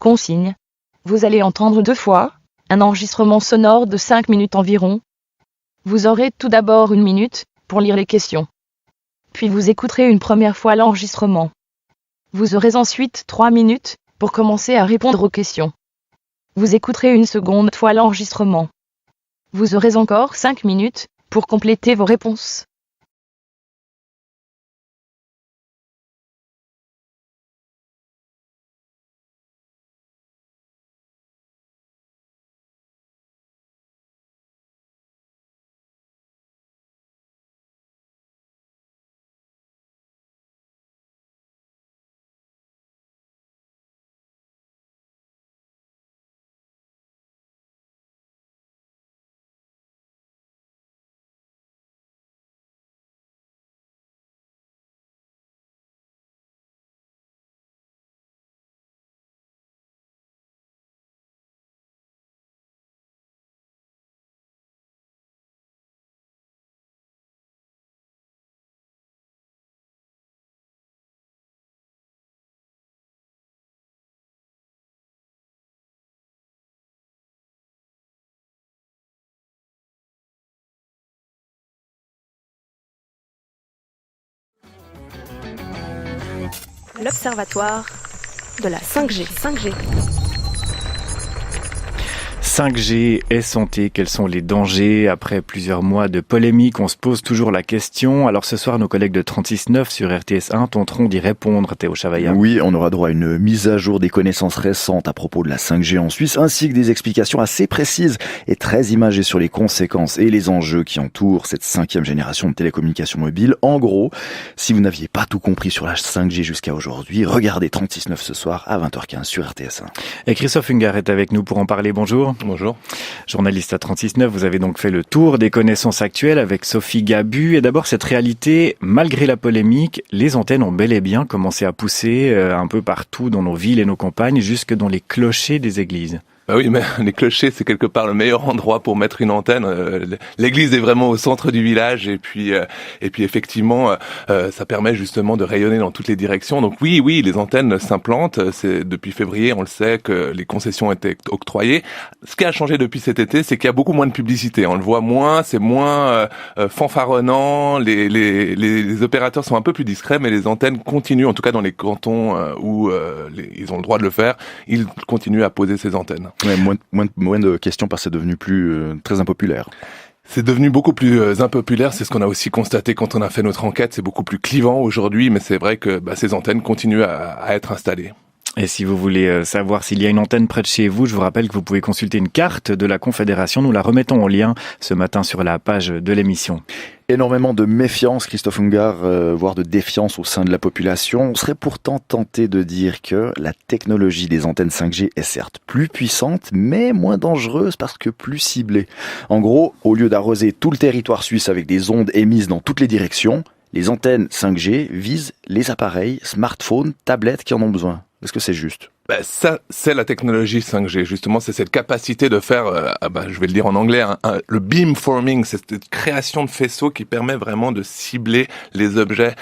Consigne. Vous allez entendre 2 fois un enregistrement sonore de 5 minutes environ. Vous aurez tout d'abord 1 minute pour lire les questions. Puis vous écouterez une première fois l'enregistrement. Vous aurez ensuite 3 minutes pour commencer à répondre aux questions. Vous écouterez une seconde fois l'enregistrement. Vous aurez encore 5 minutes pour compléter vos réponses. L'Observatoire de la 5G. 5G et santé, quels sont les dangers? Après plusieurs mois de polémique, on se pose toujours la question. Alors ce soir, nos collègues de 36.9 sur RTS1 tenteront d'y répondre, Théo Chavaillat. Oui, on aura droit à une mise à jour des connaissances récentes à propos de la 5G en Suisse, ainsi que des explications assez précises et très imagées sur les conséquences et les enjeux qui entourent cette 5e génération de télécommunications mobiles. En gros, si vous n'aviez pas tout compris sur la 5G jusqu'à aujourd'hui, regardez 36.9 ce soir à 20h15 sur RTS1. Et Christophe Ungar est avec nous pour en parler. Bonjour. Bonjour. Journaliste à 36.9, vous avez donc fait le tour des connaissances actuelles avec Sophie Gabu. Et d'abord, cette réalité, malgré la polémique, les antennes ont bel et bien commencé à pousser un peu partout dans nos villes et nos campagnes, jusque dans les clochers des églises. Bah oui, mais les clochers, c'est quelque part le meilleur endroit pour mettre une antenne. L'église est vraiment au centre du village et puis effectivement, ça permet justement de rayonner dans toutes les directions. Donc oui, les antennes s'implantent. C'est depuis février, on le sait, que les concessions étaient octroyées. Ce qui a changé depuis cet été, c'est qu'il y a beaucoup moins de publicité. On le voit moins, c'est moins fanfaronnant. Les opérateurs sont un peu plus discrets, mais les antennes continuent, en tout cas dans les cantons où ils ont le droit de le faire, ils continuent à poser ces antennes. Ouais, moins de questions parce que c'est devenu très impopulaire. C'est devenu beaucoup plus impopulaire, c'est ce qu'on a aussi constaté quand on a fait notre enquête, c'est beaucoup plus clivant aujourd'hui, mais c'est vrai que ces antennes continuent à être installées. Et si vous voulez savoir s'il y a une antenne près de chez vous, je vous rappelle que vous pouvez consulter une carte de la Confédération. Nous la remettons en lien ce matin sur la page de l'émission. Énormément de méfiance, Christophe Ungar, voire de défiance au sein de la population. On serait pourtant tenté de dire que la technologie des antennes 5G est certes plus puissante, mais moins dangereuse parce que plus ciblée. En gros, au lieu d'arroser tout le territoire suisse avec des ondes émises dans toutes les directions, les antennes 5G visent les appareils, smartphones, tablettes qui en ont besoin. Est-ce que c'est juste ? Ça, c'est la technologie 5G. Justement, c'est cette capacité de faire, je vais le dire en anglais, le beamforming, c'est cette création de faisceaux qui permet vraiment de cibler les objets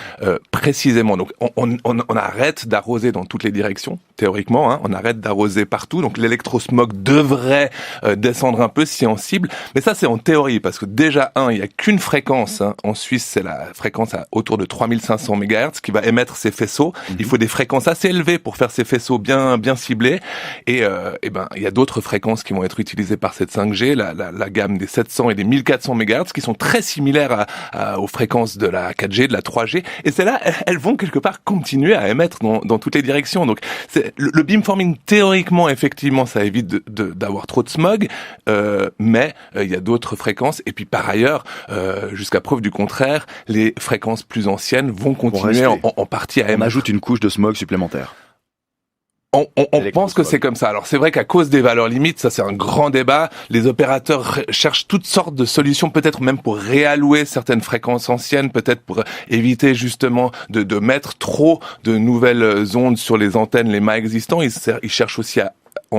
précisément. Donc, on arrête d'arroser dans toutes les directions, théoriquement. On arrête d'arroser partout. Donc, l'électrosmog devrait descendre un peu si on cible. Mais ça, c'est en théorie, parce que déjà, il n'y a qu'une fréquence. En Suisse, c'est la fréquence autour de 3500 MHz qui va émettre ces faisceaux. Il faut des fréquences assez élevées pour faire ces faisceaux bien ciblés, et il y a d'autres fréquences qui vont être utilisées par cette 5G, la gamme des 700 et des 1400 MHz qui sont très similaires aux fréquences de la 4G, de la 3G, et celles-là, elles vont quelque part continuer à émettre dans toutes les directions. Donc le beamforming, théoriquement, effectivement, ça évite d'avoir trop de smog, mais il y a d'autres fréquences, et puis par ailleurs, jusqu'à preuve du contraire, les fréquences plus anciennes vont continuer en partie à émettre. On ajoute une couche de smog supplémentaire. On pense que c'est comme ça. Alors c'est vrai qu'à cause des valeurs limites, ça c'est un grand débat. Les opérateurs cherchent toutes sortes de solutions, peut-être même pour réallouer certaines fréquences anciennes, peut-être pour éviter justement de mettre trop de nouvelles ondes sur les antennes, les mâts existants. Ils cherchent aussi à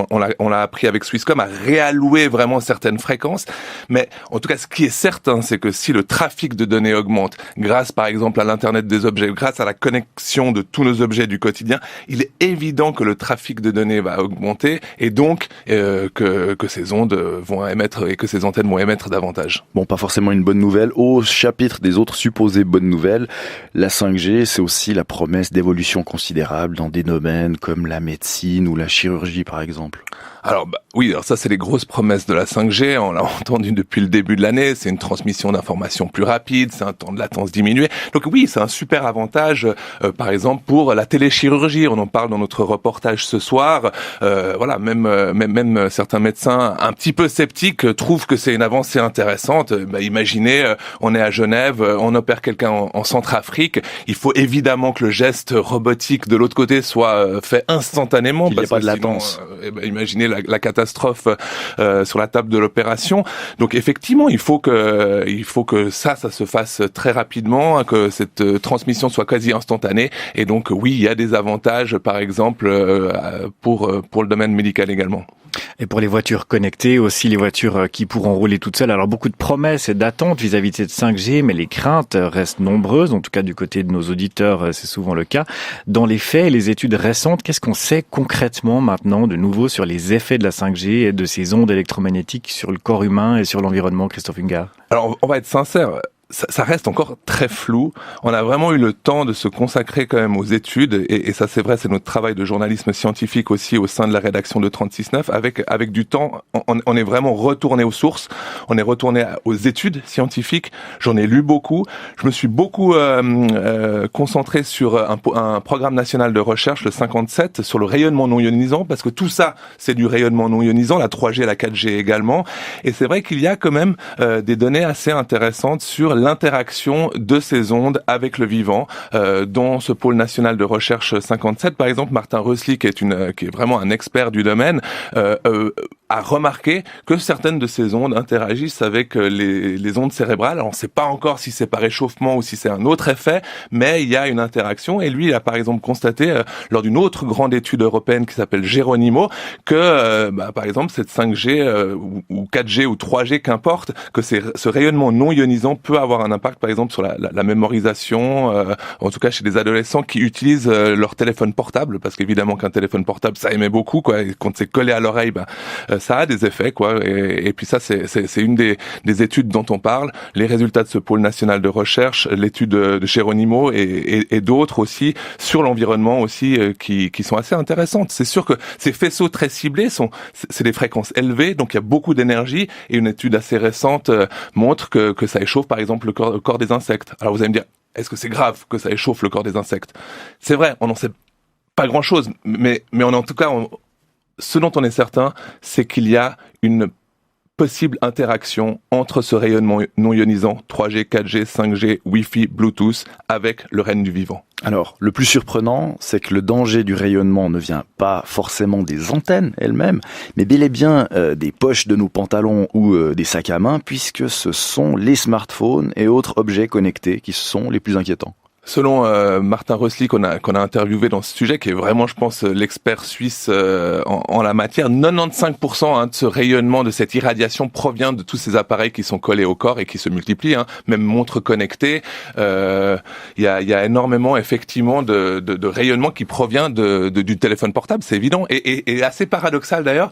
on l'a appris avec Swisscom, à réallouer vraiment certaines fréquences. Mais en tout cas, ce qui est certain, c'est que si le trafic de données augmente, grâce par exemple à l'Internet des objets, grâce à la connexion de tous nos objets du quotidien, il est évident que le trafic de données va augmenter et donc que ces ondes vont émettre et que ces antennes vont émettre davantage. Bon, pas forcément une bonne nouvelle. Au chapitre des autres supposées bonnes nouvelles, la 5G, c'est aussi la promesse d'évolution considérable dans des domaines comme la médecine ou la chirurgie, par exemple. Alors oui, alors ça c'est les grosses promesses de la 5G, on l'a entendu depuis le début de l'année, c'est une transmission d'informations plus rapide, c'est un temps de latence diminué. Donc oui, c'est un super avantage par exemple pour la téléchirurgie, on en parle dans notre reportage ce soir. Voilà, même certains médecins un petit peu sceptiques trouvent que c'est une avancée intéressante. Imaginez, on est à Genève, on opère quelqu'un en Centrafrique, il faut évidemment que le geste robotique de l'autre côté soit fait instantanément. Il n'y a pas de latence. Imaginez la catastrophe sur la table de l'opération. Donc effectivement, il faut que ça se fasse très rapidement, que cette transmission soit quasi instantanée. Et donc oui, il y a des avantages, par exemple pour le domaine médical également. Et pour les voitures connectées, aussi les voitures qui pourront rouler toutes seules. Alors beaucoup de promesses et d'attentes vis-à-vis de cette 5G, mais les craintes restent nombreuses. En tout cas, du côté de nos auditeurs, c'est souvent le cas. Dans les faits et les études récentes, qu'est-ce qu'on sait concrètement maintenant de nouveau sur les effets de la 5G et de ces ondes électromagnétiques sur le corps humain et sur l'environnement, Christophe Ungart? Alors, on va être sincère. Ça reste encore très flou. On a vraiment eu le temps de se consacrer quand même aux études, et ça c'est vrai, c'est notre travail de journalisme scientifique aussi au sein de la rédaction de 36.9. Avec du temps, on est vraiment retourné aux sources, on est retourné aux études scientifiques. J'en ai lu beaucoup. Je me suis beaucoup concentré sur un programme national de recherche, le 57, sur le rayonnement non ionisant, parce que tout ça, c'est du rayonnement non ionisant, la 3G, la 4G également. Et c'est vrai qu'il y a quand même des données assez intéressantes sur l'interaction de ces ondes avec le vivant. Dans ce pôle national de recherche 57, par exemple, Martin Rösli, qui est vraiment un expert du domaine, a remarqué que certaines de ces ondes interagissent avec les ondes cérébrales. Alors on ne sait pas encore si c'est par réchauffement ou si c'est un autre effet, mais il y a une interaction. Et lui, il a par exemple constaté, lors d'une autre grande étude européenne qui s'appelle Geronimo, que par exemple cette 5G ou 4G ou 3G, qu'importe, que ce rayonnement non ionisant peut avoir un impact par exemple sur la mémorisation, en tout cas chez des adolescents qui utilisent leur téléphone portable, parce qu'évidemment qu'un téléphone portable ça émet beaucoup, quoi, et quand c'est collé à l'oreille, ça a des effets, quoi. Et puis ça, c'est une des études dont on parle, les résultats de ce pôle national de recherche, l'étude de Geronimo et d'autres aussi sur l'environnement aussi, qui sont assez intéressantes. C'est sûr que ces faisceaux très ciblés c'est des fréquences élevées, donc il y a beaucoup d'énergie, et une étude assez récente montre que ça échauffe par exemple le corps des insectes. Alors vous allez me dire, est-ce que c'est grave que ça échauffe le corps des insectes? C'est vrai, on n'en sait pas grand-chose, mais en tout cas, ce dont on est certain, c'est qu'il y a une possible interaction entre ce rayonnement non ionisant, 3G, 4G, 5G, Wi-Fi, Bluetooth, avec le règne du vivant. Alors, le plus surprenant, c'est que le danger du rayonnement ne vient pas forcément des antennes elles-mêmes, mais bel et bien des poches de nos pantalons ou des sacs à main, puisque ce sont les smartphones et autres objets connectés qui sont les plus inquiétants. Selon Martin Rösli qu'on a interviewé dans ce sujet, qui est vraiment, je pense, l'expert suisse en la matière, 95% de ce rayonnement, de cette irradiation provient de tous ces appareils qui sont collés au corps et qui se multiplient, même montres connectées. Il y a énormément, effectivement, de rayonnement qui provient du téléphone portable, c'est évident, et assez paradoxal d'ailleurs.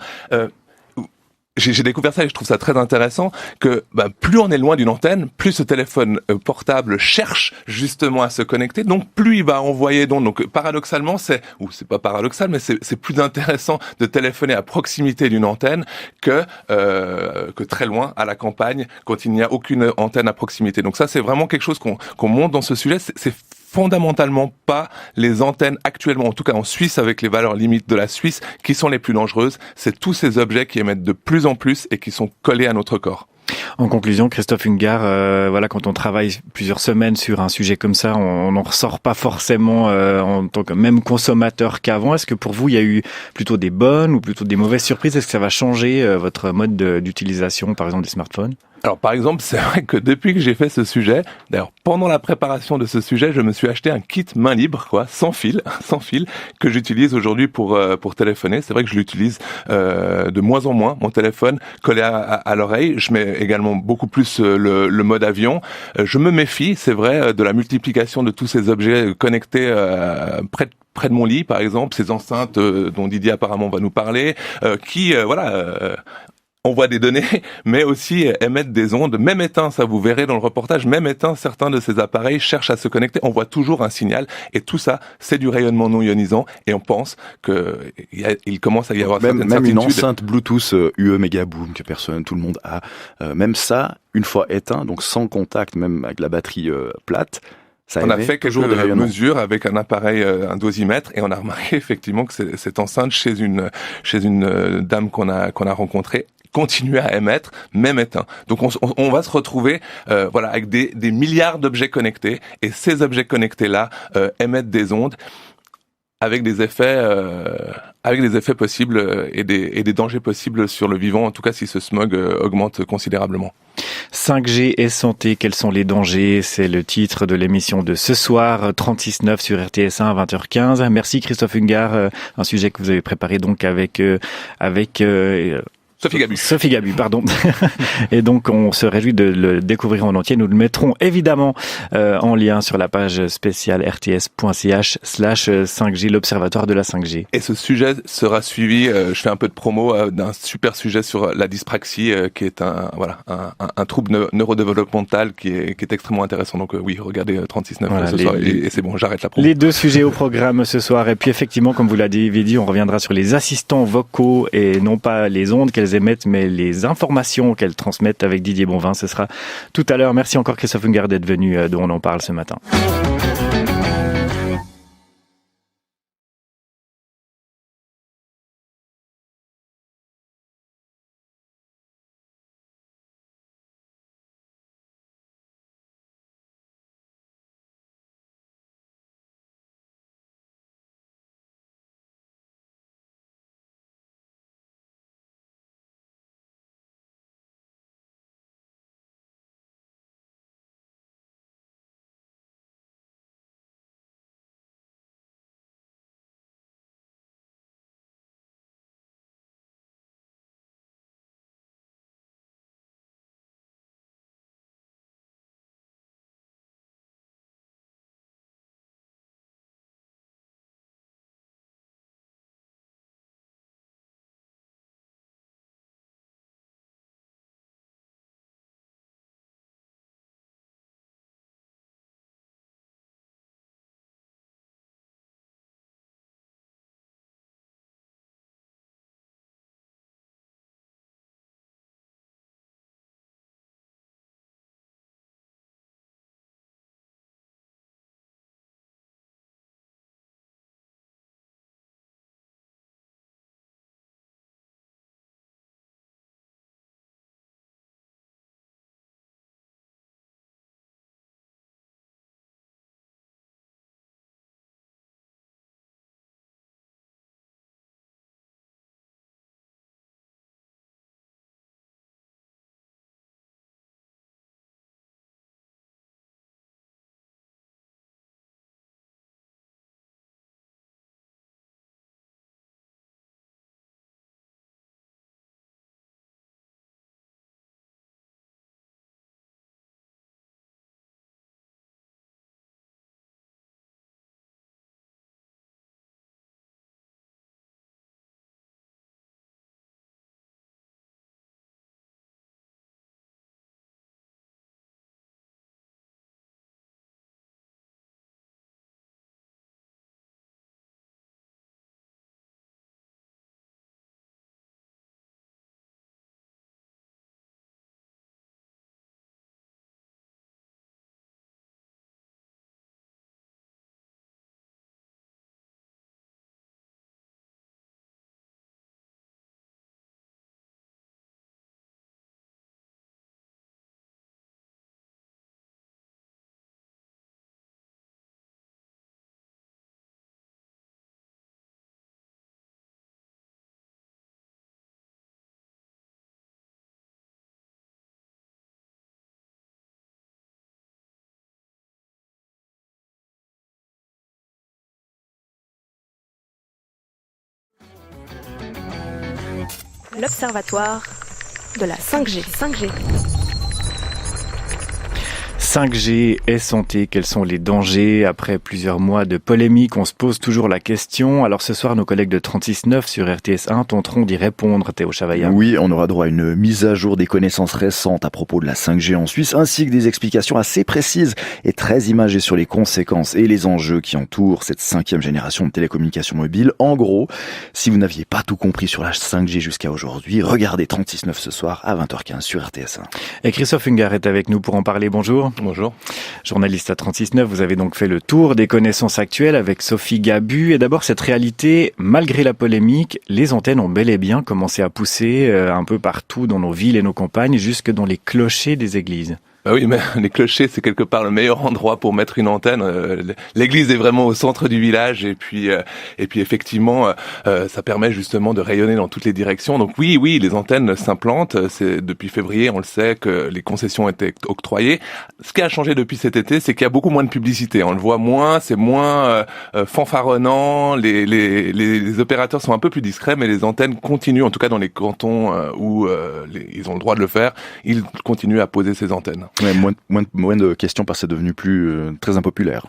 J'ai découvert ça et je trouve ça très intéressant que plus on est loin d'une antenne, plus ce téléphone portable cherche justement à se connecter, donc plus il va envoyer d'ondes. Donc paradoxalement, c'est pas paradoxal, mais c'est plus intéressant de téléphoner à proximité d'une antenne que très loin à la campagne quand il n'y a aucune antenne à proximité. Donc ça, c'est vraiment quelque chose qu'on montre dans ce sujet. C'est fondamentalement pas les antennes actuellement, en tout cas en Suisse avec les valeurs limites de la Suisse, qui sont les plus dangereuses. C'est tous ces objets qui émettent de plus en plus et qui sont collés à notre corps. En conclusion, Christophe Ungart, quand on travaille plusieurs semaines sur un sujet comme ça, on n'en ressort pas forcément en tant que même consommateur qu'avant. Est-ce que pour vous, il y a eu plutôt des bonnes ou plutôt des mauvaises surprises? Est-ce que ça va changer votre mode d'utilisation, par exemple, des smartphones? Alors par exemple, c'est vrai que depuis que j'ai fait ce sujet, d'ailleurs pendant la préparation de ce sujet, je me suis acheté un kit main libre, sans fil, sans fil, que j'utilise aujourd'hui pour téléphoner. C'est vrai que je l'utilise de moins en moins, mon téléphone collé à l'oreille. Je mets également beaucoup plus le mode avion. Je me méfie, c'est vrai, de la multiplication de tous ces objets connectés près de mon lit, par exemple, ces enceintes dont Didier apparemment va nous parler, qui envoient des données, mais aussi émettent des ondes. Même éteint, ça vous verrez dans le reportage, même éteint, certains de ces appareils cherchent à se connecter. On voit toujours un signal, et tout ça, c'est du rayonnement non ionisant, et on pense qu'il commence à y avoir certaines même une certitudes. enceinte Bluetooth UE Megaboom que tout le monde a, même ça, une fois éteint, donc sans contact, même avec la batterie plate, ça On a émet fait quelques toujours des rayonnements. mesures avec un appareil, un dosimètre, et on a remarqué effectivement que cette enceinte chez une dame qu'on a rencontrée continuait à émettre, même éteint. Donc on va se retrouver avec des milliards d'objets connectés, et ces objets connectés là émettent des ondes avec des effets possibles et des dangers possibles sur le vivant, en tout cas si ce smog augmente considérablement. 5G et santé, quels sont les dangers? C'est le titre de l'émission de ce soir, 36.9 sur RTS1 à 20h15. Merci Christophe Ungart, un sujet que vous avez préparé donc avec Sophie Gabu, pardon. Et donc, on se réjouit de le découvrir en entier. Nous le mettrons évidemment en lien sur la page spéciale rts.ch/5G, l'Observatoire de la 5G. Et ce sujet sera suivi, je fais un peu de promo, d'un super sujet sur la dyspraxie, qui est un trouble neurodéveloppemental qui est extrêmement intéressant. Donc oui, regardez 36.9 ce soir, et c'est bon, j'arrête la promo. Les deux sujets au programme ce soir. Et puis effectivement, comme vous l'avez dit, on reviendra sur les assistants vocaux et non pas les ondes qu'elles émettent, mais les informations qu'elles transmettent avec Didier Bonvin. Ce sera tout à l'heure. Merci encore Christophe Ungart d'être venu, dont on en parle ce matin. L'Observatoire de la 5G. 5G et santé, quels sont les dangers? Après plusieurs mois de polémique, on se pose toujours la question. Alors ce soir, nos collègues de 36.9 sur RTS1 tenteront d'y répondre, Théo Chavaillard. Oui, on aura droit à une mise à jour des connaissances récentes à propos de la 5G en Suisse, ainsi que des explications assez précises et très imagées sur les conséquences et les enjeux qui entourent cette 5e génération de télécommunications mobiles. En gros, si vous n'aviez pas tout compris sur la 5G jusqu'à aujourd'hui, regardez 36.9 ce soir à 20h15 sur RTS1. Et Christophe Ungar est avec nous pour en parler. Bonjour. Bonjour. Journaliste à 36.9, vous avez donc fait le tour des connaissances actuelles avec Sophie Gabu. Et d'abord, cette réalité, malgré la polémique, les antennes ont bel et bien commencé à pousser un peu partout dans nos villes et nos campagnes, jusque dans les clochers des églises. Bah oui, mais les clochers, c'est quelque part le meilleur endroit pour mettre une antenne. L'église est vraiment au centre du village, et puis effectivement, ça permet justement de rayonner dans toutes les directions. Donc oui, les antennes s'implantent. C'est depuis février, on le sait, que les concessions étaient octroyées. Ce qui a changé depuis cet été, c'est qu'il y a beaucoup moins de publicité. On le voit moins, c'est moins fanfaronnant. Les opérateurs sont un peu plus discrets, mais les antennes continuent, en tout cas dans les cantons où ils ont le droit de le faire, ils continuent à poser ces antennes. Ouais, moins de questions parce que c'est devenu très impopulaire.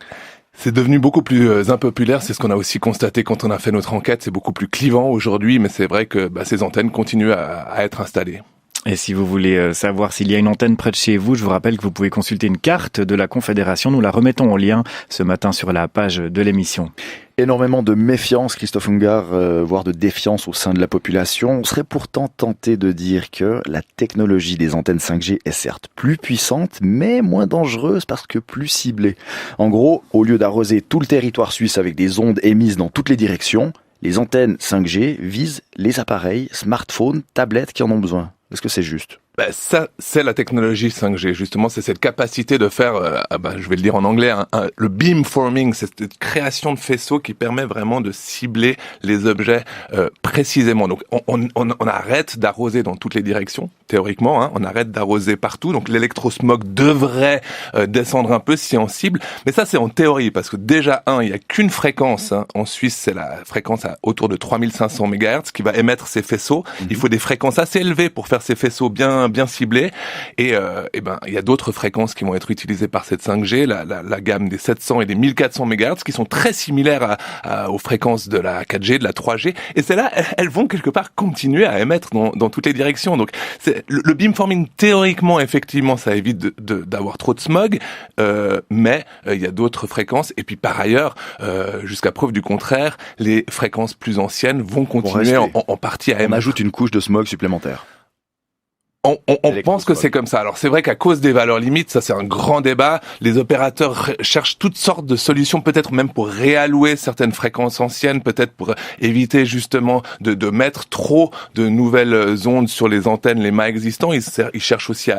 C'est devenu beaucoup plus impopulaire, c'est ce qu'on a aussi constaté quand on a fait notre enquête, c'est beaucoup plus clivant aujourd'hui, mais c'est vrai que ces antennes continuent à être installées. Et si vous voulez savoir s'il y a une antenne près de chez vous, je vous rappelle que vous pouvez consulter une carte de la Confédération. Nous la remettons en lien ce matin sur la page de l'émission. Énormément de méfiance, Christophe Ungar, voire de défiance au sein de la population. On serait pourtant tenté de dire que la technologie des antennes 5G est certes plus puissante, mais moins dangereuse parce que plus ciblée. En gros, au lieu d'arroser tout le territoire suisse avec des ondes émises dans toutes les directions, les antennes 5G visent les appareils, smartphones, tablettes qui en ont besoin. Est-ce que c'est juste ? Ça, c'est la technologie 5G. Justement, c'est cette capacité de faire, je vais le dire en anglais, le beamforming, c'est cette création de faisceaux qui permet vraiment de cibler les objets précisément. Donc, on arrête d'arroser dans toutes les directions, théoriquement, on arrête d'arroser partout. Donc, l'électrosmog devrait descendre un peu si on cible. Mais ça, c'est en théorie, parce que déjà, il n'y a qu'une fréquence. En Suisse, c'est la fréquence autour de 3500 MHz qui va émettre ces faisceaux. Il faut des fréquences assez élevées pour faire ces faisceaux bien ciblés, et il y a d'autres fréquences qui vont être utilisées par cette 5G, la gamme des 700 et des 1400 MHz qui sont très similaires aux fréquences de la 4G, de la 3G, et celles-là, elles vont quelque part continuer à émettre dans toutes les directions. Donc le beamforming, théoriquement, effectivement, ça évite d'avoir trop de smog, mais il y a d'autres fréquences, et puis par ailleurs, jusqu'à preuve du contraire, les fréquences plus anciennes vont continuer en partie à émettre. On ajoute une couche de smog supplémentaire. On pense que c'est comme ça. Alors c'est vrai qu'à cause des valeurs limites, ça c'est un grand débat. Les opérateurs cherchent toutes sortes de solutions, peut-être même pour réallouer certaines fréquences anciennes, peut-être pour éviter justement de mettre trop de nouvelles ondes sur les antennes, les mâts existants. Ils cherchent aussi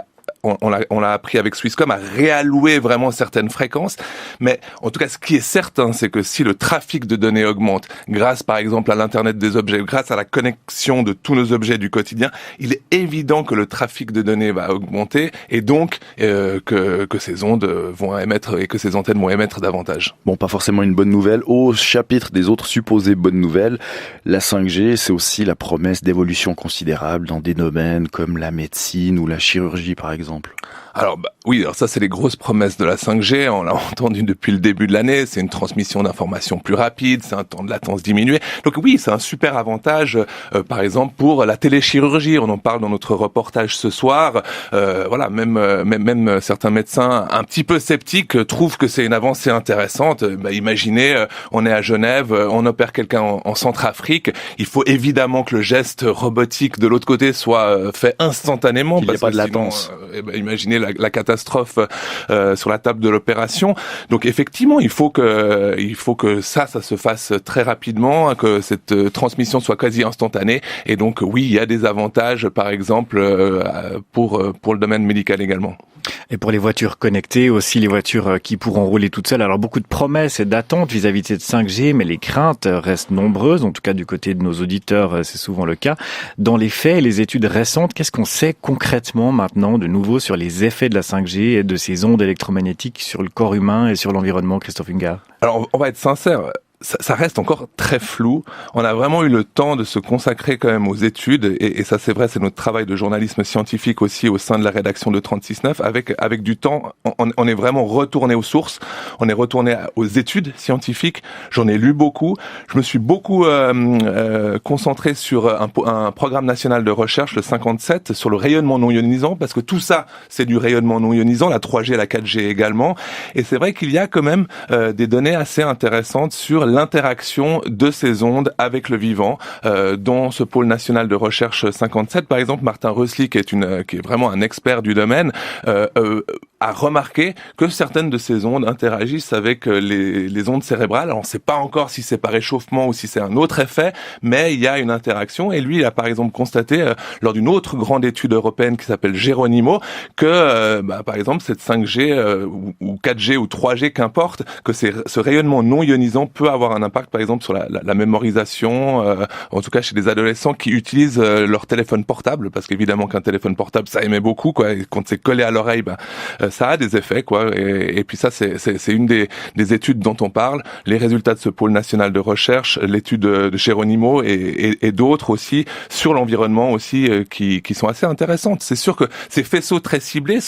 on l'a appris avec Swisscom, à réallouer vraiment certaines fréquences. Mais en tout cas, ce qui est certain, c'est que si le trafic de données augmente, grâce par exemple à l'Internet des objets, grâce à la connexion de tous nos objets du quotidien, il est évident que le trafic de données va augmenter, et donc que ces ondes vont émettre, et que ces antennes vont émettre davantage. Bon, pas forcément une bonne nouvelle. Au chapitre des autres supposées bonnes nouvelles, la 5G, c'est aussi la promesse d'évolution considérable dans des domaines comme la médecine ou la chirurgie, par exemple. Alors ça c'est les grosses promesses de la 5G, on l'a entendu depuis le début de l'année, c'est une transmission d'informations plus rapide, c'est un temps de latence diminué. Donc oui, c'est un super avantage, par exemple pour la téléchirurgie, on en parle dans notre reportage ce soir. Même certains médecins un petit peu sceptiques trouvent que c'est une avancée intéressante. Imaginez, on est à Genève, on opère quelqu'un en Centrafrique, il faut évidemment que le geste robotique de l'autre côté soit fait instantanément. Il n'y a pas de latence. Imaginez la catastrophe sur la table de l'opération. Donc effectivement, il faut que ça se fasse très rapidement, que cette transmission soit quasi instantanée. Et donc oui, il y a des avantages, par exemple pour le domaine médical également. Et pour les voitures connectées, aussi les voitures qui pourront rouler toutes seules. Alors beaucoup de promesses et d'attentes vis-à-vis de cette 5G, mais les craintes restent nombreuses. En tout cas, du côté de nos auditeurs, c'est souvent le cas. Dans les faits, les études récentes, qu'est-ce qu'on sait concrètement maintenant de nouveau sur les effets de la 5G et de ces ondes électromagnétiques sur le corps humain et sur l'environnement, Christophe Ungar? Alors, on va être sincère. ça reste encore très flou. On a vraiment eu le temps de se consacrer quand même aux études, et ça c'est vrai, c'est notre travail de journalisme scientifique aussi au sein de la rédaction de 36.9. Avec du temps, on est vraiment retourné aux sources, on est retourné aux études scientifiques. J'en ai lu beaucoup. Je me suis beaucoup concentré sur un programme national de recherche, le 57, sur le rayonnement non ionisant, parce que tout ça, c'est du rayonnement non ionisant, la 3G, la 4G également. Et c'est vrai qu'il y a quand même des données assez intéressantes sur l'interaction de ces ondes avec le vivant. Dans ce pôle national de recherche 57, par exemple, Martin Rösli, qui est vraiment un expert du domaine, a remarqué que certaines de ces ondes interagissent avec les ondes cérébrales. Alors on ne sait pas encore si c'est par réchauffement ou si c'est un autre effet, mais il y a une interaction. Et lui, il a par exemple constaté, lors d'une autre grande étude européenne qui s'appelle Geronimo, que par exemple cette 5G ou 4G ou 3G, qu'importe, que ce rayonnement non ionisant peut avoir un impact par exemple sur la mémorisation, en tout cas chez des adolescents qui utilisent leur téléphone portable, parce qu'évidemment qu'un téléphone portable ça émet beaucoup, quoi, et quand c'est collé à l'oreille, ça a des effets, quoi. Et puis ça, c'est une des études dont on parle, les résultats de ce pôle national de recherche, l'étude de Geronimo et d'autres aussi sur l'environnement aussi, qui sont assez intéressantes. C'est sûr que ces faisceaux très ciblés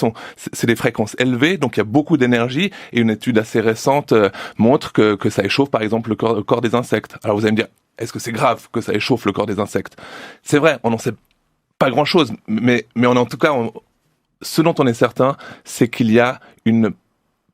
c'est des fréquences élevées, donc il y a beaucoup d'énergie, et une étude assez récente montre que ça échauffe par exemple le corps des insectes. Alors vous allez me dire, est-ce que c'est grave que ça échauffe le corps des insectes? C'est vrai, on n'en sait pas grand-chose, mais en tout cas, ce dont on est certain, c'est qu'il y a une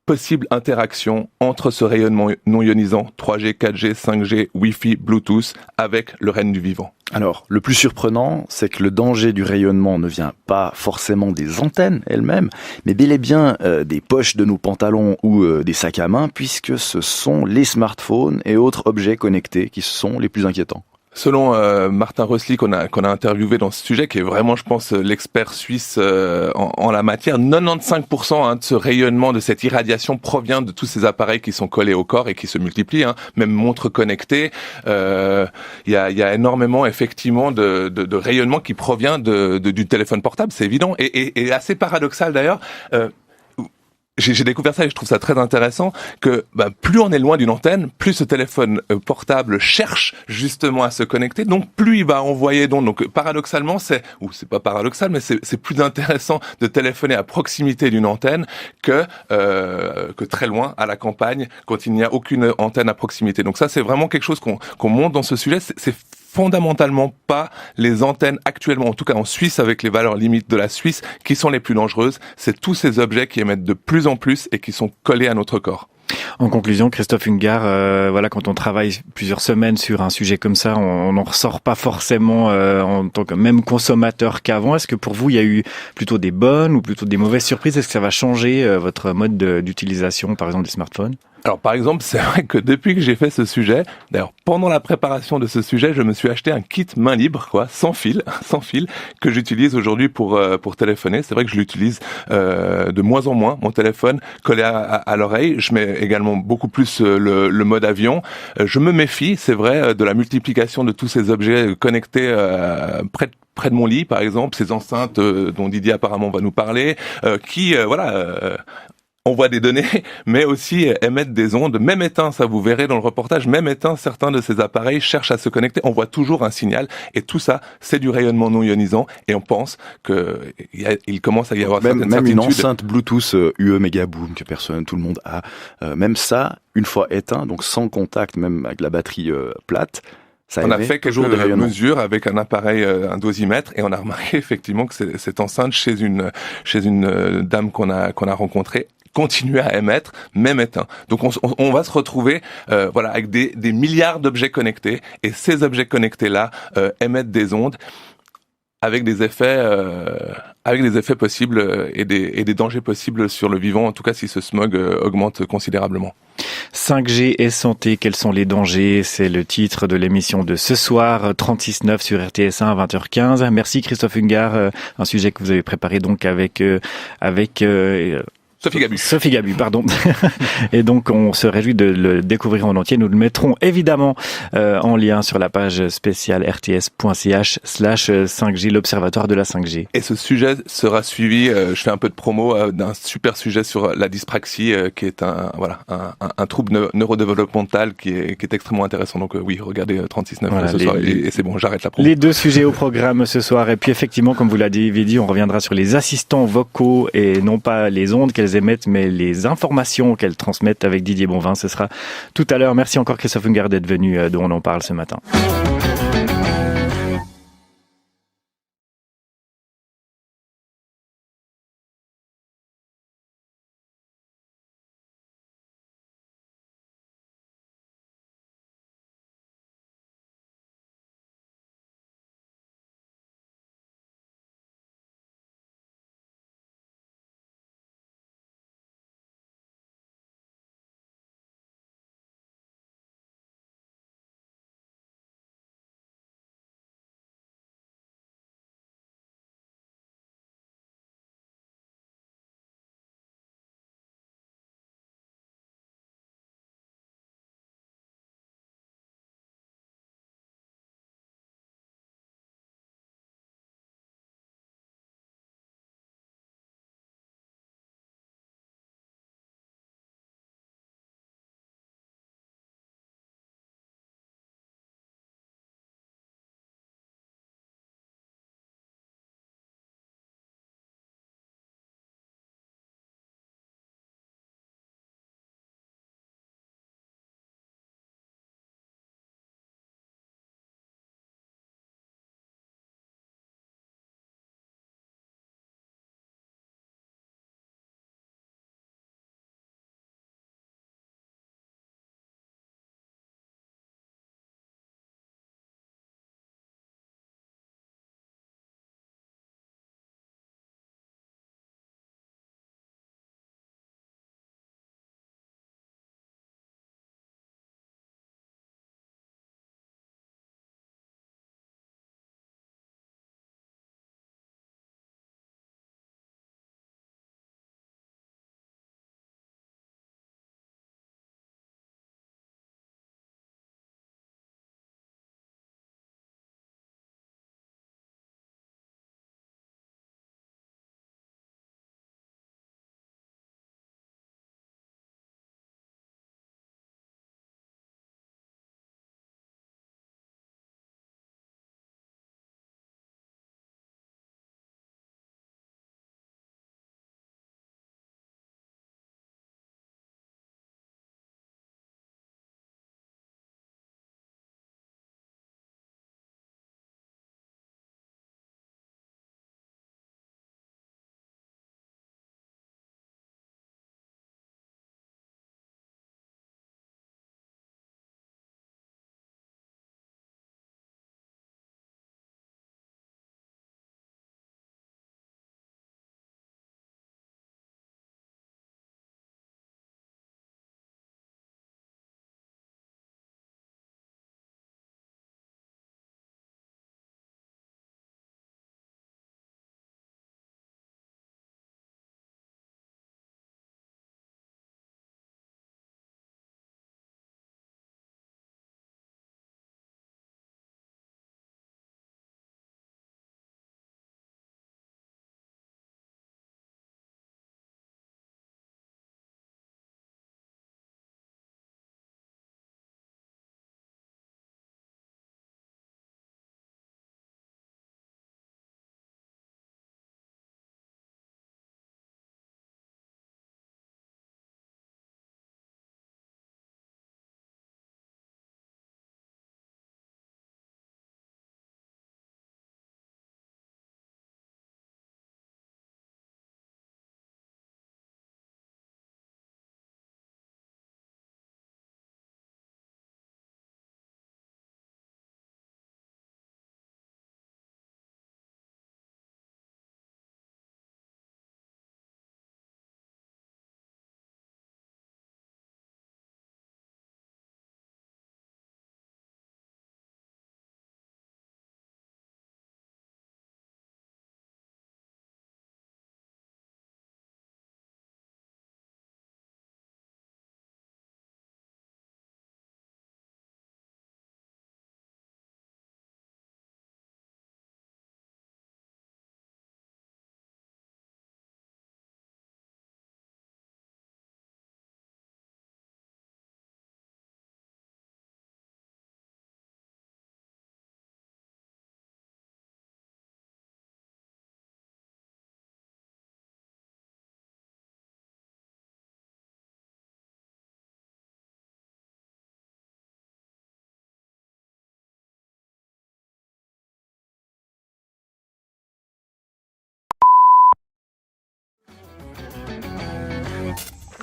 possible interaction entre ce rayonnement non ionisant, 3G, 4G, 5G, Wi-Fi, Bluetooth, avec le règne du vivant. Alors, le plus surprenant, c'est que le danger du rayonnement ne vient pas forcément des antennes elles-mêmes, mais bel et bien des poches de nos pantalons ou des sacs à main, puisque ce sont les smartphones et autres objets connectés qui sont les plus inquiétants. Selon Martin Rösli qu'on a interviewé dans ce sujet, qui est vraiment, je pense, l'expert suisse en la matière, 95% de ce rayonnement, de cette irradiation provient de tous ces appareils qui sont collés au corps et qui se multiplient, même montres connectées. Il y a énormément effectivement de rayonnement qui provient du téléphone portable, c'est évident, et assez paradoxal d'ailleurs. J'ai découvert ça et je trouve ça très intéressant que plus on est loin d'une antenne, plus ce téléphone portable cherche justement à se connecter, donc plus il va envoyer d'ondes. Donc paradoxalement, c'est pas paradoxal, mais c'est plus intéressant de téléphoner à proximité d'une antenne que très loin à la campagne quand il n'y a aucune antenne à proximité. Donc ça, c'est vraiment quelque chose qu'on montre dans ce sujet. C'est fondamentalement pas les antennes actuellement, en tout cas en Suisse avec les valeurs limites de la Suisse, qui sont les plus dangereuses. C'est tous ces objets qui émettent de plus en plus et qui sont collés à notre corps. En conclusion, Christophe Ungart, quand on travaille plusieurs semaines sur un sujet comme ça, on n'en ressort pas forcément en tant que même consommateur qu'avant. Est-ce que pour vous, il y a eu plutôt des bonnes ou plutôt des mauvaises surprises? Est-ce que ça va changer votre mode d'utilisation, par exemple, des smartphones? Alors par exemple, c'est vrai que depuis que j'ai fait ce sujet, d'ailleurs pendant la préparation de ce sujet, je me suis acheté un kit main libre, sans fil, que j'utilise aujourd'hui pour téléphoner. C'est vrai que je l'utilise de moins en moins, mon téléphone collé à l'oreille. Je mets également beaucoup plus le mode avion. Je me méfie, c'est vrai, de la multiplication de tous ces objets connectés près de mon lit, par exemple, ces enceintes dont Didier apparemment va nous parler, qui envoient des données, mais aussi émettent des ondes. Même éteint, ça vous verrez dans le reportage, même éteint, certains de ces appareils cherchent à se connecter, envoient toujours un signal, et tout ça, c'est du rayonnement non ionisant, et on pense qu'il commence à y avoir certaines certitudes. Même une enceinte Bluetooth UE Megaboom que tout le monde a, même ça, une fois éteint, donc sans contact, même avec la batterie plate, on a fait quelques mesures avec un appareil, un dosimètre, et on a remarqué effectivement que cette enceinte chez une dame qu'on a rencontrée continuer à émettre, même éteint. Donc on va se retrouver avec des milliards d'objets connectés, et ces objets connectés-là émettent des ondes avec des effets possibles et des dangers possibles sur le vivant, en tout cas si ce smog augmente considérablement. 5G et santé, quels sont les dangers? C'est le titre de l'émission de ce soir, 36.9 sur RTS1 à 20h15. Merci Christophe Ungart, un sujet que vous avez préparé donc avec Sophie Gabu. Sophie Gabu, pardon. Et donc, on se réjouit de le découvrir en entier. Nous le mettrons évidemment en lien sur la page spéciale rts.ch/5G, l'Observatoire de la 5G. Et ce sujet sera suivi, je fais un peu de promo, d'un super sujet sur la dyspraxie, qui est un trouble neurodéveloppemental qui est extrêmement intéressant. Donc oui, regardez 36.9 voilà, ce soir et c'est bon, j'arrête la promo. Les deux sujets au programme ce soir. Et puis effectivement, comme vous l'avez dit, on reviendra sur les assistants vocaux et non pas les ondes qu'elles émettent, mais les informations qu'elles transmettent avec Didier Bonvin. Ce sera tout à l'heure. Merci encore Christophe Ungard d'être venu, dont on en parle ce matin.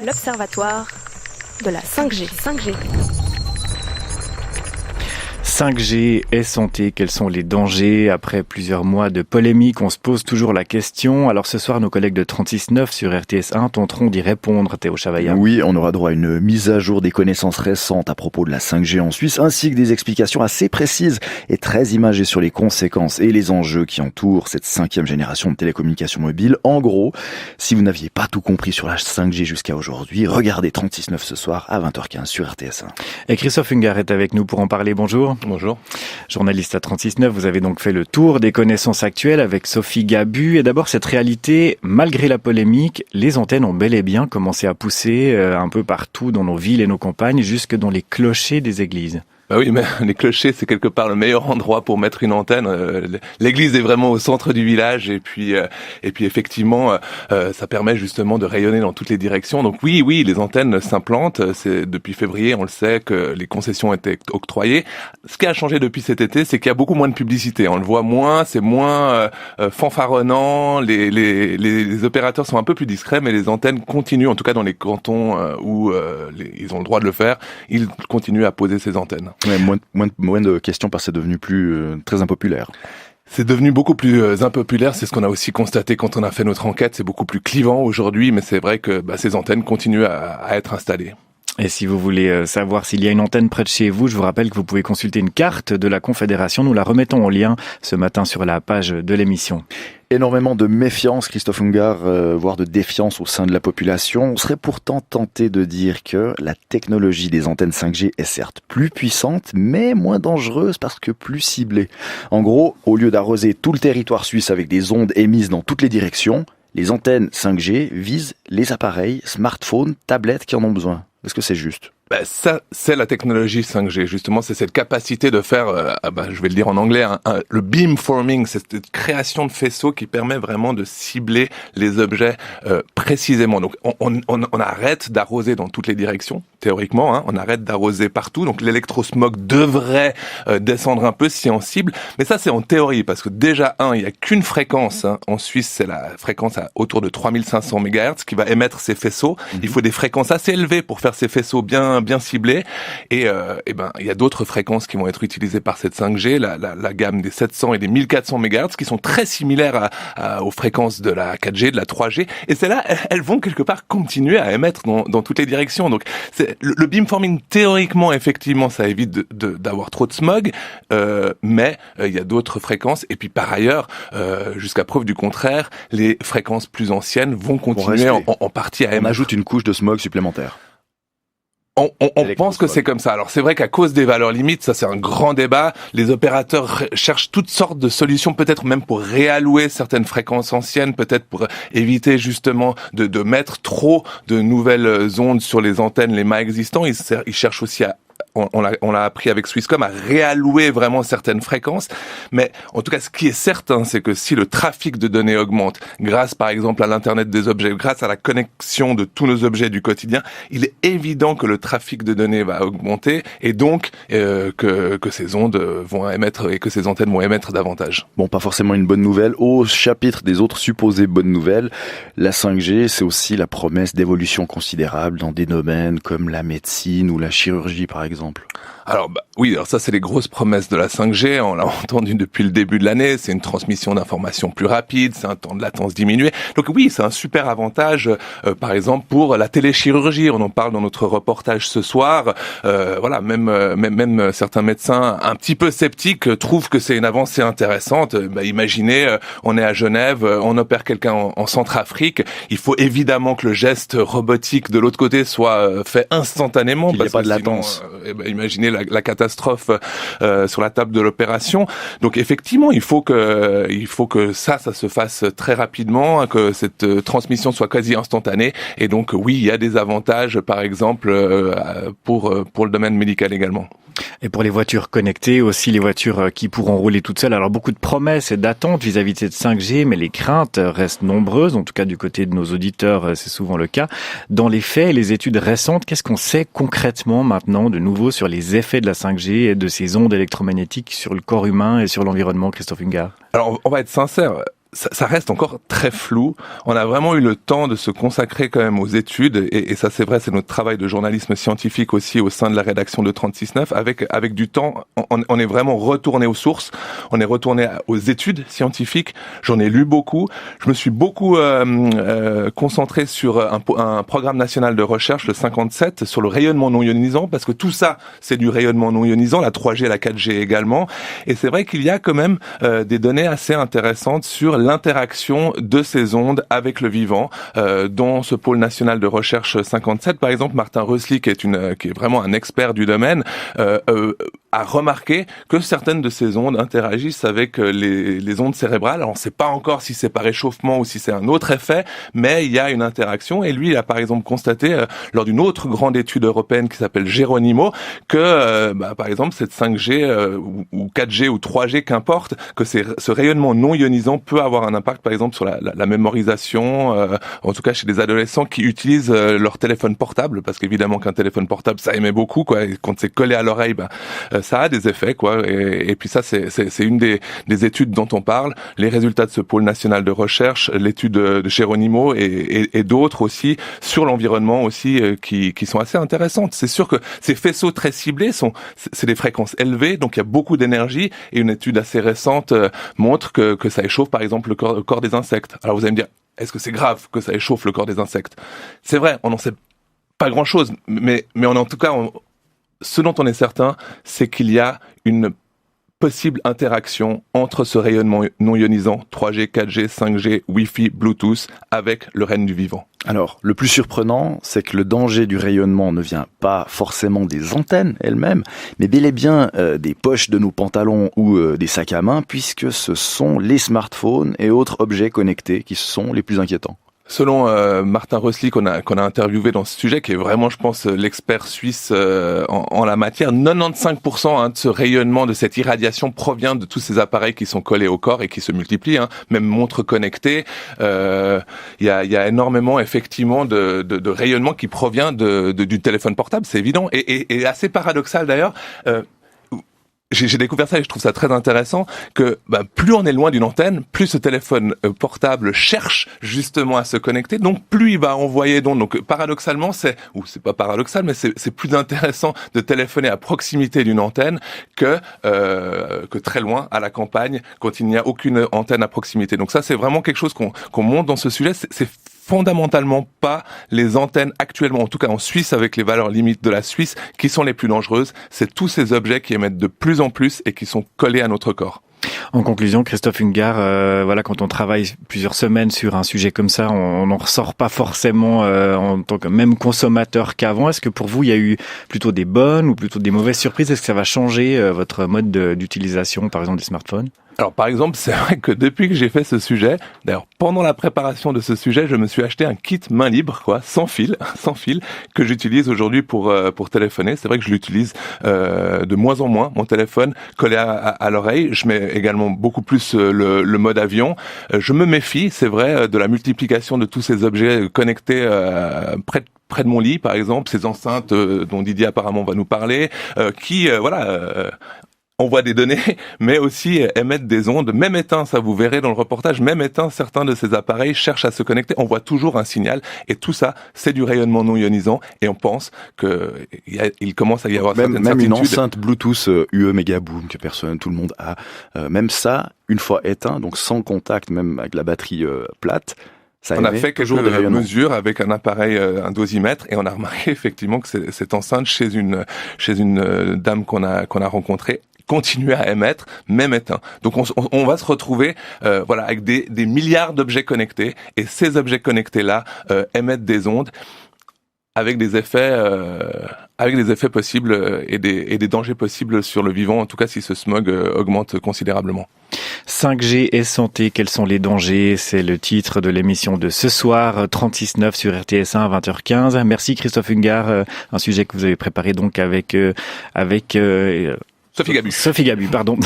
L'Observatoire de la 5G. 5G et santé, quels sont les dangers? Après plusieurs mois de polémique, on se pose toujours la question. Alors ce soir, nos collègues de 36.9 sur RTS1 tenteront d'y répondre, Théo Chavaillard. Oui, on aura droit à une mise à jour des connaissances récentes à propos de la 5G en Suisse, ainsi que des explications assez précises et très imagées sur les conséquences et les enjeux qui entourent cette 5e génération de télécommunications mobiles. En gros, si vous n'aviez pas tout compris sur la 5G jusqu'à aujourd'hui, regardez 36.9 ce soir à 20h15 sur RTS1. Et Christophe Ungar est avec nous pour en parler. Bonjour. Bonjour. Journaliste à 36.9, vous avez donc fait le tour des connaissances actuelles avec Sophie Gabu. Et d'abord, cette réalité, malgré la polémique, les antennes ont bel et bien commencé à pousser un peu partout dans nos villes et nos campagnes, jusque dans les clochers des églises. Bah oui, mais les clochers, c'est quelque part le meilleur endroit pour mettre une antenne. L'église est vraiment au centre du village et puis effectivement, ça permet justement de rayonner dans toutes les directions. Donc oui, les antennes s'implantent. C'est depuis février, on le sait, que les concessions étaient octroyées. Ce qui a changé depuis cet été, c'est qu'il y a beaucoup moins de publicité. On le voit moins, c'est moins fanfaronnant. Les opérateurs sont un peu plus discrets, mais les antennes continuent, en tout cas dans les cantons où ils ont le droit de le faire, ils continuent à poser ces antennes. Ouais, moins de questions parce que c'est devenu très impopulaire. C'est devenu beaucoup plus impopulaire, c'est ce qu'on a aussi constaté quand on a fait notre enquête, c'est beaucoup plus clivant aujourd'hui, mais c'est vrai que ces antennes continuent à être installées. Et si vous voulez savoir s'il y a une antenne près de chez vous, je vous rappelle que vous pouvez consulter une carte de la Confédération. Nous la remettons en lien ce matin sur la page de l'émission. Énormément de méfiance, Christophe Ungar, voire de défiance au sein de la population. On serait pourtant tenté de dire que la technologie des antennes 5G est certes plus puissante, mais moins dangereuse parce que plus ciblée. En gros, au lieu d'arroser tout le territoire suisse avec des ondes émises dans toutes les directions, les antennes 5G visent les appareils, smartphones, tablettes qui en ont besoin. Est-ce que c'est juste ? Ça, c'est la technologie 5G. Justement, c'est cette capacité de faire, je vais le dire en anglais, le beamforming, c'est cette création de faisceaux qui permet vraiment de cibler les objets précisément. Donc, on arrête d'arroser dans toutes les directions, théoriquement, on arrête d'arroser partout. Donc, l'électrosmog devrait descendre un peu si on cible. Mais ça, c'est en théorie, parce que déjà, il n'y a qu'une fréquence. En Suisse, c'est la fréquence autour de 3500 MHz qui va émettre ces faisceaux. Il faut des fréquences assez élevées pour faire ces faisceaux bien ciblés, et il y a d'autres fréquences qui vont être utilisées par cette 5G, la gamme des 700 et des 1400 MHz qui sont très similaires aux fréquences de la 4G, de la 3G, et celles-là, elles vont quelque part continuer à émettre dans toutes les directions. Donc le beamforming, théoriquement, effectivement, ça évite d'avoir trop de smog, mais il y a d'autres fréquences, et puis par ailleurs, jusqu'à preuve du contraire, les fréquences plus anciennes vont continuer en partie à émettre. On ajoute une couche de smog supplémentaire. On pense que c'est comme ça. Alors c'est vrai qu'à cause des valeurs limites, ça c'est un grand débat. Les opérateurs cherchent toutes sortes de solutions, peut-être même pour réallouer certaines fréquences anciennes, peut-être pour éviter justement de mettre trop de nouvelles ondes sur les antennes, les mâts existants. Ils cherchent aussi on l'a appris avec Swisscom, à réallouer vraiment certaines fréquences. Mais en tout cas, ce qui est certain, c'est que si le trafic de données augmente, grâce par exemple à l'Internet des objets, grâce à la connexion de tous nos objets du quotidien, il est évident que le trafic de données va augmenter et donc que ces ondes vont émettre et que ces antennes vont émettre davantage. Bon, pas forcément une bonne nouvelle. Au chapitre des autres supposées bonnes nouvelles, la 5G, c'est aussi la promesse d'évolution considérable dans des domaines comme la médecine ou la chirurgie, par exemple. Alors alors ça c'est les grosses promesses de la 5G, on l'a entendu depuis le début de l'année, c'est une transmission d'informations plus rapide, c'est un temps de latence diminué. Donc oui, c'est un super avantage par exemple pour la téléchirurgie, on en parle dans notre reportage ce soir. Même certains médecins un petit peu sceptiques trouvent que c'est une avancée intéressante. Imaginez, on est à Genève, on opère quelqu'un en Centrafrique, il faut évidemment que le geste robotique de l'autre côté soit fait instantanément. Qu'il n'y ait pas de latence. Imaginez la catastrophe sur la table de l'opération. Donc effectivement, il faut que ça se fasse très rapidement, que cette transmission soit quasi instantanée. Et donc oui, il y a des avantages, par exemple pour le domaine médical également. Et pour les voitures connectées, aussi les voitures qui pourront rouler toutes seules. Alors beaucoup de promesses et d'attentes vis-à-vis de cette 5G, mais les craintes restent nombreuses. En tout cas, du côté de nos auditeurs, c'est souvent le cas. Dans les faits, les études récentes, qu'est-ce qu'on sait concrètement maintenant de nouveau sur les effets de la 5G et de ces ondes électromagnétiques sur le corps humain et sur l'environnement, Christophe Ungar? Alors, on va être sincère. ça reste encore très flou. On a vraiment eu le temps de se consacrer quand même aux études, et ça c'est vrai, c'est notre travail de journalisme scientifique aussi au sein de la rédaction de 36.9. Avec du temps, on est vraiment retourné aux sources, on est retourné aux études scientifiques. J'en ai lu beaucoup. Je me suis beaucoup concentré sur un programme national de recherche, le 57, sur le rayonnement non ionisant, parce que tout ça, c'est du rayonnement non ionisant, la 3G, la 4G également. Et c'est vrai qu'il y a quand même des données assez intéressantes sur l'interaction de ces ondes avec le vivant. Dans ce pôle national de recherche 57, par exemple, Martin Rösli, qui est vraiment un expert du domaine, a remarqué que certaines de ces ondes interagissent avec les ondes cérébrales. Alors on ne sait pas encore si c'est par réchauffement ou si c'est un autre effet, mais il y a une interaction. Et lui, il a par exemple constaté, lors d'une autre grande étude européenne qui s'appelle Geronimo, que par exemple cette 5G ou 4G ou 3G, qu'importe, que ce rayonnement non ionisant peut avoir un impact par exemple sur la mémorisation, en tout cas chez des adolescents qui utilisent leur téléphone portable, parce qu'évidemment qu'un téléphone portable ça émet beaucoup, quoi, et quand c'est collé à l'oreille, ça a des effets, quoi. Et puis ça, c'est une des études dont on parle, les résultats de ce pôle national de recherche, l'étude de Geronimo et d'autres aussi sur l'environnement aussi, qui sont assez intéressantes. C'est sûr que ces faisceaux très ciblés c'est des fréquences élevées, donc il y a beaucoup d'énergie, et une étude assez récente montre que ça échauffe par exemple le corps des insectes. Alors vous allez me dire, est-ce que c'est grave que ça échauffe le corps des insectes? C'est vrai, on n'en sait pas grand-chose, mais en tout cas, ce dont on est certain, c'est qu'il y a une possible interaction entre ce rayonnement non ionisant, 3G, 4G, 5G, Wi-Fi, Bluetooth, avec le règne du vivant. Alors, le plus surprenant, c'est que le danger du rayonnement ne vient pas forcément des antennes elles-mêmes, mais bel et bien des poches de nos pantalons ou des sacs à main, puisque ce sont les smartphones et autres objets connectés qui sont les plus inquiétants. Selon Martin Rösli qu'on a interviewé dans ce sujet, qui est vraiment, je pense, l'expert suisse en la matière, 95% de ce rayonnement, de cette irradiation provient de tous ces appareils qui sont collés au corps et qui se multiplient, même montres connectées. Il y a énormément effectivement de rayonnement qui provient du téléphone portable, c'est évident, et assez paradoxal d'ailleurs. J'ai découvert ça et je trouve ça très intéressant, que plus on est loin d'une antenne, plus ce téléphone portable cherche justement à se connecter, donc plus il va envoyer d'ondes. Donc paradoxalement, c'est pas paradoxal, mais c'est plus intéressant de téléphoner à proximité d'une antenne que très loin à la campagne, quand il n'y a aucune antenne à proximité. Donc ça, c'est vraiment quelque chose qu'on montre dans ce sujet. C'est fondamentalement pas les antennes actuellement, en tout cas en Suisse, avec les valeurs limites de la Suisse, qui sont les plus dangereuses. C'est tous ces objets qui émettent de plus en plus et qui sont collés à notre corps. En conclusion, Christophe Ungart, quand on travaille plusieurs semaines sur un sujet comme ça, on n'en ressort pas forcément en tant que même consommateur qu'avant. Est-ce que pour vous, il y a eu plutôt des bonnes ou plutôt des mauvaises surprises? Est-ce que ça va changer votre mode d'utilisation, par exemple, des smartphones? Alors par exemple, c'est vrai que depuis que j'ai fait ce sujet, d'ailleurs pendant la préparation de ce sujet, je me suis acheté un kit main libre, sans fil, que j'utilise aujourd'hui pour téléphoner. C'est vrai que je l'utilise de moins en moins, mon téléphone collé à l'oreille. Je mets également beaucoup plus le mode avion. Je me méfie, c'est vrai, de la multiplication de tous ces objets connectés près de mon lit, par exemple, ces enceintes dont Didier apparemment va nous parler, qui envoient des données, mais aussi émettent des ondes. Même éteint, ça vous verrez dans le reportage, même éteint, certains de ces appareils cherchent à se connecter, on voit toujours un signal, et tout ça, c'est du rayonnement non ionisant, et on pense qu'il commence à y avoir certaines certitudes. Même une enceinte Bluetooth UE Megaboom que tout le monde a, même ça, une fois éteint, donc sans contact, même avec la batterie plate, on a fait quelques mesures avec un appareil, un dosimètre, et on a remarqué effectivement que cette enceinte chez une dame qu'on a rencontrée continuer à émettre, même éteint. Donc on va se retrouver avec des milliards d'objets connectés, et ces objets connectés-là émettent des ondes avec des effets possibles et des dangers possibles sur le vivant, en tout cas si ce smog augmente considérablement. 5G et santé, quels sont les dangers? C'est le titre de l'émission de ce soir, 36.9 sur RTS1 à 20h15. Merci Christophe Ungart, un sujet que vous avez préparé donc avec Sophie Gabu, pardon.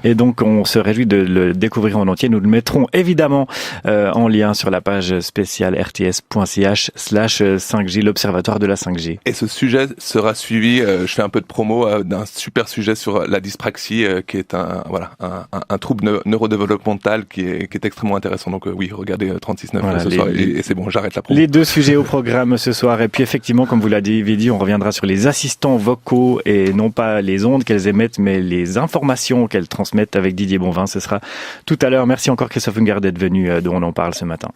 Et donc, on se réjouit de le découvrir en entier. Nous le mettrons évidemment en lien sur la page spéciale rts.ch/5G, l'Observatoire de la 5G. Et ce sujet sera suivi, je fais un peu de promo, d'un super sujet sur la dyspraxie, qui est un trouble neurodéveloppemental qui est extrêmement intéressant. Donc oui, regardez 36.9 ce soir et c'est bon, j'arrête la promo. Les 2 sujets au programme ce soir. Et puis effectivement, comme vous l'avez dit, on reviendra sur les assistants vocaux et non pas les ondes qu'elles émettent, mais les informations qu'elles transmettent avec Didier Bonvin. Ce sera tout à l'heure. Merci encore Christophe Ungard d'être venu, dont on en parle ce matin.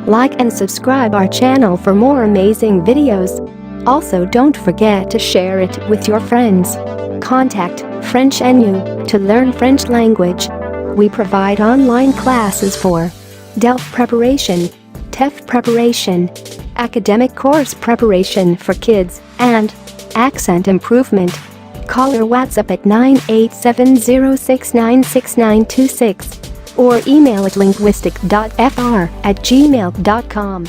Like and subscribe our channel for more amazing videos. Also, don't forget to share it with your friends. Contact French NU to learn French language. We provide online classes for DELF preparation, TEF preparation, academic course preparation for kids, and accent improvement. Call or WhatsApp at 987069696 or email at linguistic.fr@gmail.com.